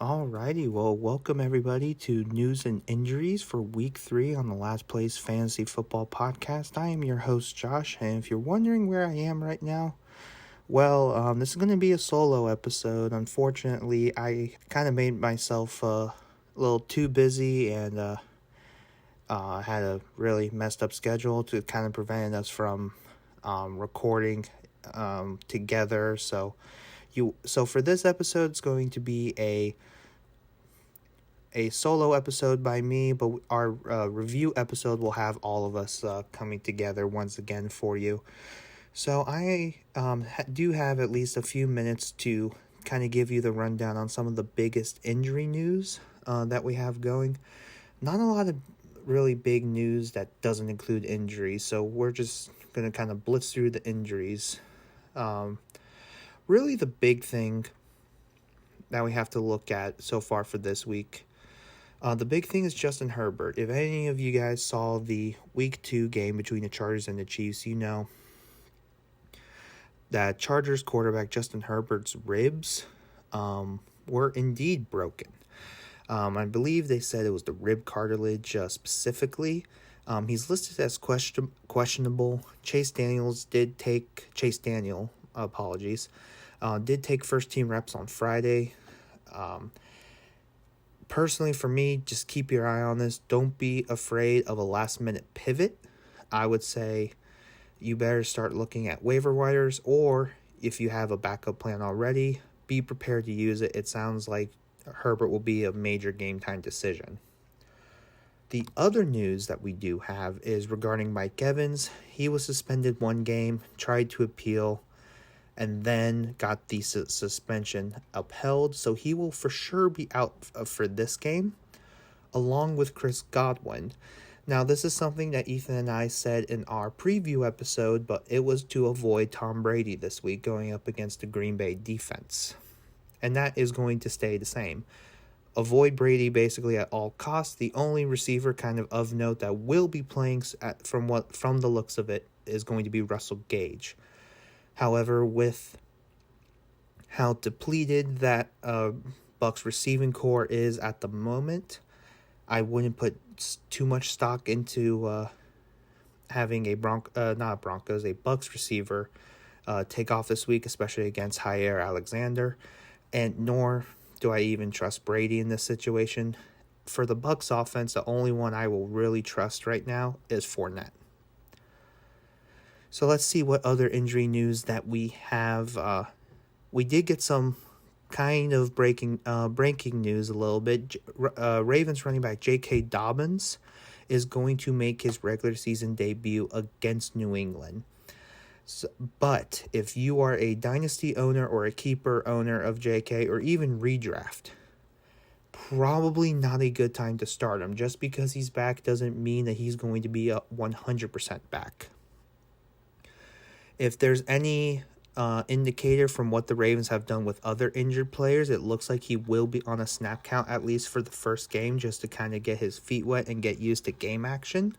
Alrighty, well, welcome everybody to News and Injuries for Week 3 on the Last Place Fantasy Football Podcast. I am your host, Josh, and if you're wondering where I am right now, this is going to be a solo episode. Unfortunately, I kind of made myself a little too busy and had a really messed up schedule to kind of prevent us from recording together. So for this episode, it's going to be a solo episode by me, but our review episode will have all of us coming together once again for you. So I do have at least a few minutes to kind of give you the rundown on some of the biggest injury news that we have going. Not a lot of really big news that doesn't include injuries, so we're just going to kind of blitz through the injuries. Really the big thing that we have to look at so far for this week, the big thing is Justin Herbert. If any of you guys saw the Week 2 game between the Chargers and the Chiefs, you know that Chargers quarterback Justin Herbert's ribs were indeed broken. I believe they said it was the rib cartilage specifically. He's listed as questionable. Chase Daniel did take first-team reps on Friday. Personally, for me, just keep your eye on this. Don't be afraid of a last-minute pivot. I would say you better start looking at waiver wires, or if you have a backup plan already, be prepared to use it. It sounds like Herbert will be a major game-time decision. The other news that we do have is regarding Mike Evans. He was suspended one game, tried to appeal, and then got the suspension upheld, so he will for sure be out for this game, along with Chris Godwin. Now, this is something that Ethan and I said in our preview episode, but it was to avoid Tom Brady this week going up against the Green Bay defense, and that is going to stay the same. Avoid Brady basically at all costs. The only receiver kind of note that will be playing from the looks of it is going to be Russell Gage. However, with how depleted that Bucs receiving core is at the moment, I wouldn't put too much stock into having a Bucs receiver take off this week, especially against Jaire Alexander, and nor do I even trust Brady in this situation. For the Bucs offense, the only one I will really trust right now is Fournette. So let's see what other injury news that we have. We did get some kind of breaking news a little bit. Ravens running back J.K. Dobbins is going to make his regular season debut against New England. But if you are a dynasty owner or a keeper owner of J.K. or even redraft, probably not a good time to start him. Just because he's back doesn't mean that he's going to be 100% back. If there's any indicator from what the Ravens have done with other injured players, it looks like he will be on a snap count at least for the first game, just to kind of get his feet wet and get used to game action.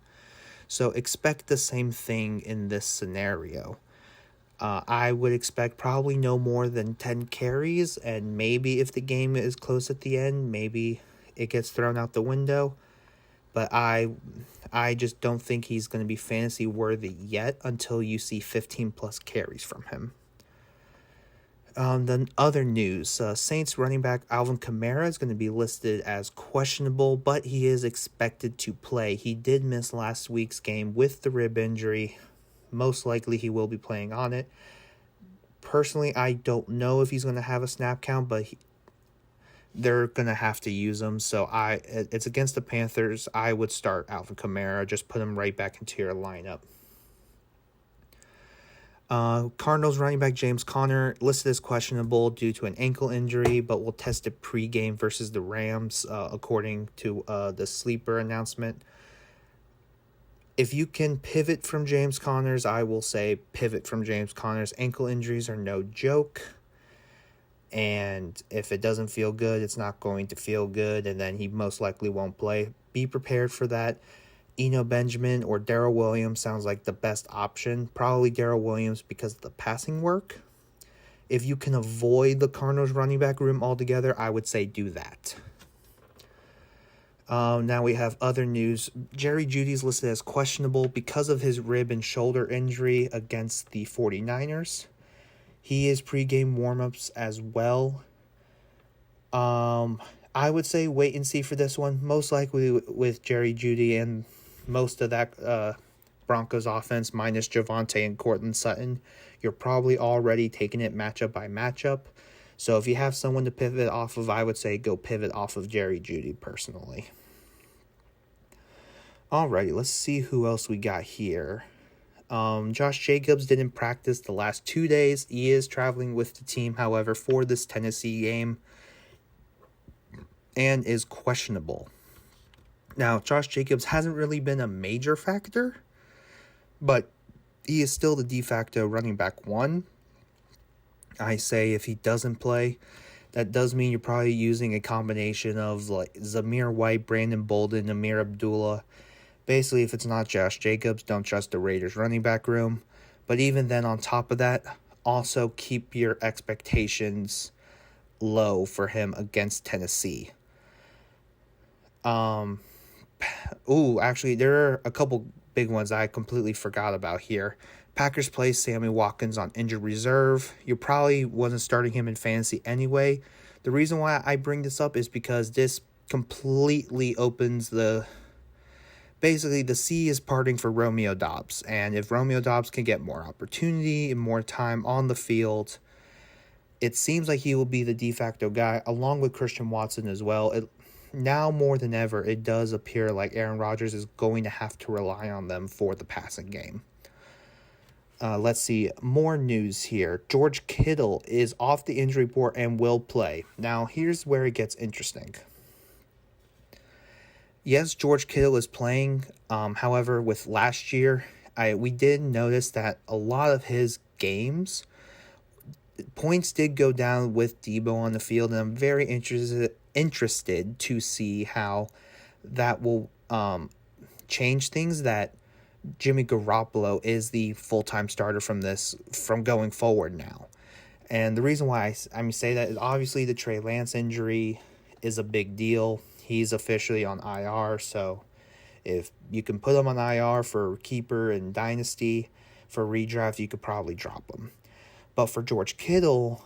So expect the same thing in this scenario. I would expect probably no more than 10 carries, and maybe if the game is close at the end, maybe it gets thrown out the window. But I just don't think he's going to be fantasy worthy yet until you see 15-plus carries from him. Then other news, Saints running back Alvin Kamara is going to be listed as questionable, but he is expected to play. He did miss last week's game with the rib injury. Most likely he will be playing on it. Personally, I don't know if he's going to have a snap count, but they're going to have to use him. So it's against the Panthers. I would start Alvin Kamara. Just put him right back into your lineup. Cardinals running back James Conner listed as questionable due to an ankle injury, but will test it pre-game versus the Rams, according to the sleeper announcement. If you can pivot from James Conner's, I will say pivot from James Conner's. Ankle injuries are no joke. And if it doesn't feel good, it's not going to feel good, and then he most likely won't play. Be prepared for that. Eno Benjamin or Darrell Williams sounds like the best option. Probably Darrell Williams because of the passing work. If you can avoid the Cardinals running back room altogether, I would say do that. Now we have other news. Jerry Jeudy's listed as questionable because of his rib and shoulder injury against the 49ers. He is pregame warmups as well. I would say wait and see for this one. Most likely with Jerry Jeudy and most of that Broncos offense minus Javonte and Courtland Sutton, you're probably already taking it matchup by matchup. So if you have someone to pivot off of, I would say go pivot off of Jerry Jeudy personally. Alrighty, let's see who else we got here. Josh Jacobs didn't practice the last 2 days. He is traveling with the team, however, for this Tennessee game and is questionable. Now, Josh Jacobs hasn't really been a major factor, but he is still the de facto running back one. I say if he doesn't play, that does mean you're probably using a combination of like Zamir White, Brandon Bolden, Amir Abdullah. Basically, if it's not Josh Jacobs, don't trust the Raiders running back room. But even then, on top of that, also keep your expectations low for him against Tennessee. Actually, there are a couple big ones I completely forgot about here. Packers play Sammy Watkins on injured reserve. You probably wasn't starting him in fantasy anyway. The reason why I bring this up is because this completely opens basically the sea is parting for Romeo Doubs. And if Romeo Doubs can get more opportunity and more time on the field, it seems like he will be the de facto guy along with Christian Watson as well. Now more than ever, it does appear like Aaron Rodgers is going to have to rely on them for the passing game. Let's see, more news here. George Kittle is off the injury report and will play. Now, here's where it gets interesting. Yes, George Kittle is playing. However, with last year, we did notice that a lot of his games, points did go down with Debo on the field, and I'm very interested to see how that will change things, that Jimmy Garoppolo is the full-time starter from going forward now. And the reason why I say that is obviously the Trey Lance injury is a big deal. He's officially on IR, so if you can put him on IR for keeper and dynasty, for redraft, you could probably drop him. But for George Kittle,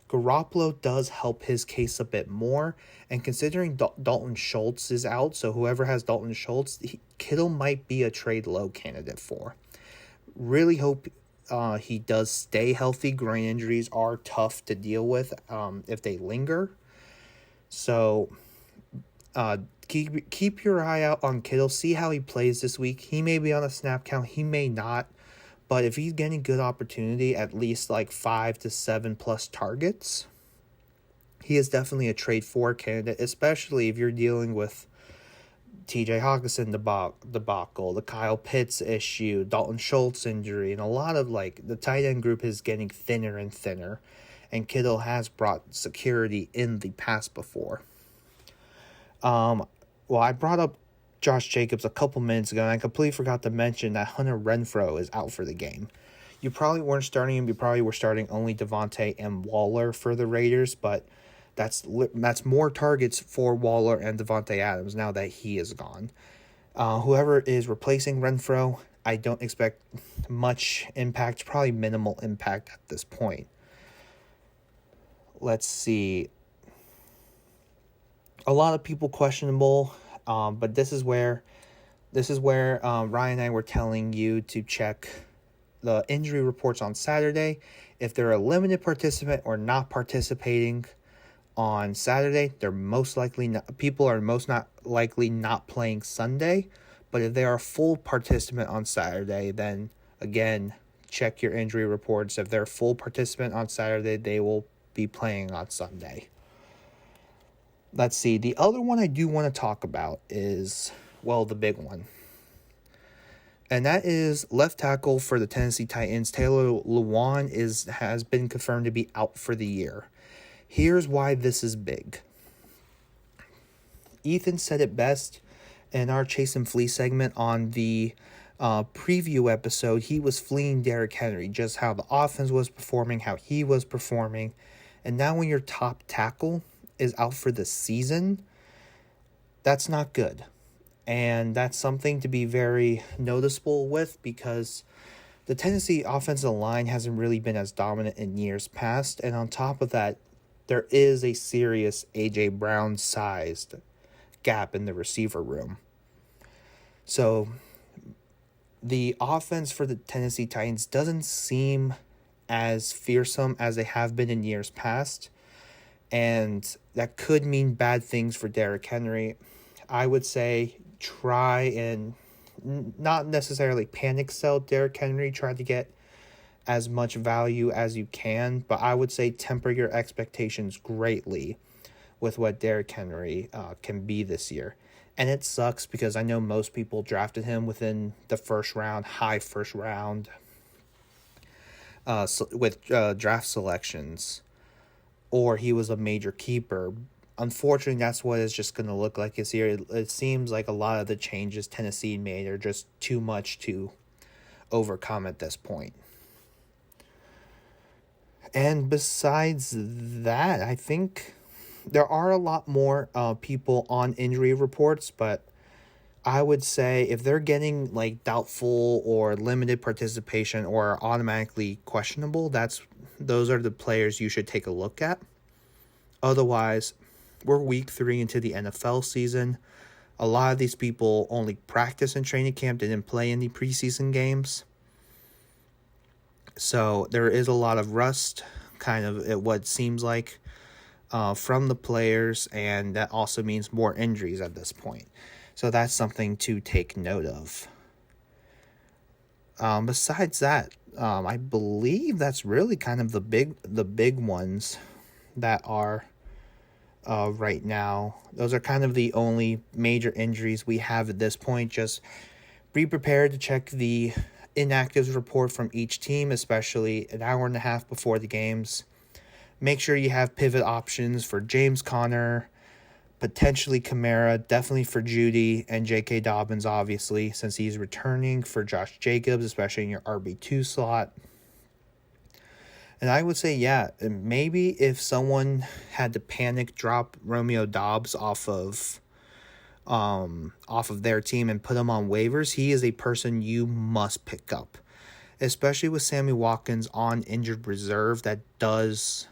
Garoppolo does help his case a bit more, and considering Dalton Schultz is out, so whoever has Dalton Schultz, Kittle might be a trade low candidate for. Really hope he does stay healthy. Groin injuries are tough to deal with if they linger. So keep your eye out on Kittle. See how he plays this week. He may be on a snap count. He may not. But if he's getting good opportunity, at least like 5 to 7 plus targets, he is definitely a trade for candidate, especially if you're dealing with TJ Hawkinson debacle, the Kyle Pitts issue, Dalton Schultz injury, and a lot of the tight end group is getting thinner and thinner, and Kittle has brought security in the past before. I brought up Josh Jacobs a couple minutes ago, and I completely forgot to mention that Hunter Renfrow is out for the game. You probably weren't starting him. You probably were starting only Devontae and Waller for the Raiders, but that's more targets for Waller and Devontae Adams now that he is gone. Whoever is replacing Renfrow, I don't expect much impact, probably minimal impact at this point. Let's see. A lot of people questionable. But this is where Ryan and I were telling you to check the injury reports on Saturday. If they're a limited participant or not participating on Saturday, they're most likely not, people are most not likely not playing Sunday. But if they are a full participant on Saturday, then again, check your injury reports. If they're a full participant on Saturday, they will be playing on Sunday. Let's see. The other one I do want to talk about is, the big one. And that is left tackle for the Tennessee Titans. Taylor Lewan has been confirmed to be out for the year. Here's why this is big. Ethan said it best in our Chase and Flea segment on the preview episode, he was fleeing Derrick Henry, just how the offense was performing, how he was performing. And now when your top tackle is out for the season, that's not good. And that's something to be very noticeable with, because the Tennessee offensive line hasn't really been as dominant in years past. And on top of that, there is a serious A.J. Brown-sized gap in the receiver room. So the offense for the Tennessee Titans doesn't seem as fearsome as they have been in years past. And that could mean bad things for Derrick Henry. I would say try and not necessarily panic sell Derrick Henry. Try to get as much value as you can. But I would say temper your expectations greatly with what Derrick Henry can be this year. And it sucks because I know most people drafted him within the first round, high first round, with draft selections, or he was a major keeper. Unfortunately, that's what it's just going to look like this year. It seems like a lot of the changes Tennessee made are just too much to overcome at this point. And besides that, I think there are a lot more people on injury reports, but I would say if they're getting like doubtful or limited participation or automatically questionable, those are the players you should take a look at. Otherwise, we're week 3 into the NFL season. A lot of these people only practice in training camp, didn't play any preseason games. So there is a lot of rust, kind of at what seems like, from the players, and that also means more injuries at this point. So that's something to take note of. Besides that, I believe that's really kind of the big ones that are right now. Those are kind of the only major injuries we have at this point. Just be prepared to check the inactives report from each team, especially an hour and a half before the games. Make sure you have pivot options for James Conner, potentially Kamara, definitely for Jeudy, and J.K. Dobbins, obviously, since he's returning, for Josh Jacobs, especially in your RB2 slot. And I would say, yeah, maybe if someone had to panic drop Romeo Doubs off of their team and put him on waivers, he is a person you must pick up, especially with Sammy Watkins on injured reserve. That does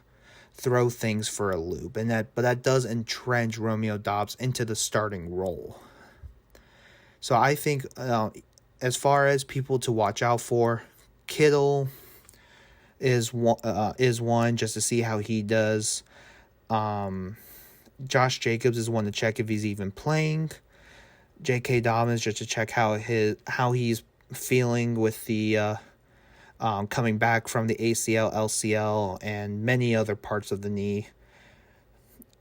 throw things for a loop, but that does entrench Romeo Doubs into the starting role. So I think as far as people to watch out for, Kittle is one just to see how he does. Josh Jacobs is one to check if he's even playing. J.K. Dobbins just to check how he's feeling with the coming back from the ACL, LCL, and many other parts of the knee.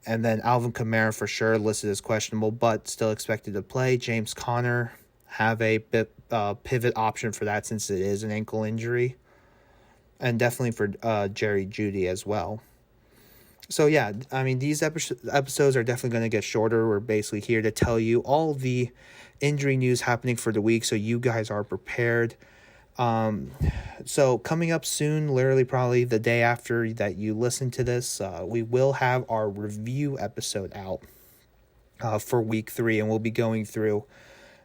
And then Alvin Kamara for sure listed as questionable, but still expected to play. James Conner, have a pivot option for that since it is an ankle injury. And definitely for Jerry Jeudy as well. So yeah, I mean, these episodes are definitely going to get shorter. We're basically here to tell you all the injury news happening for the week so you guys are prepared. So coming up soon, literally probably the day after that you listen to this, we will have our review episode out for week 3, and we'll be going through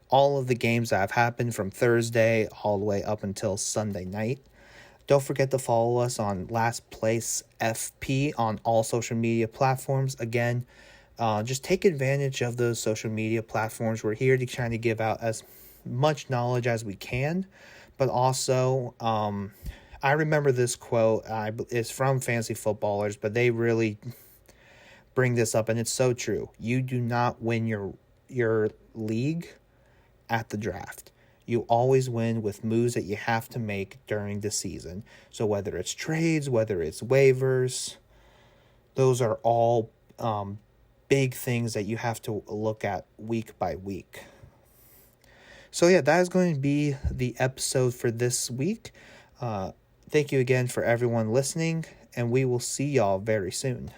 all of the games that have happened from Thursday all the way up until Sunday night. Don't forget to follow us on Last Place FP on all social media platforms. Again, just take advantage of those social media platforms. We're here to try to give out as much knowledge as we can, but also, I remember this quote. It's from Fantasy Footballers, but they really bring this up, and it's so true. You do not win your league at the draft. You always win with moves that you have to make during the season. So whether it's trades, whether it's waivers, those are all big things that you have to look at week by week. So yeah, that is going to be the episode for this week. Thank you again for everyone listening, and we will see y'all very soon.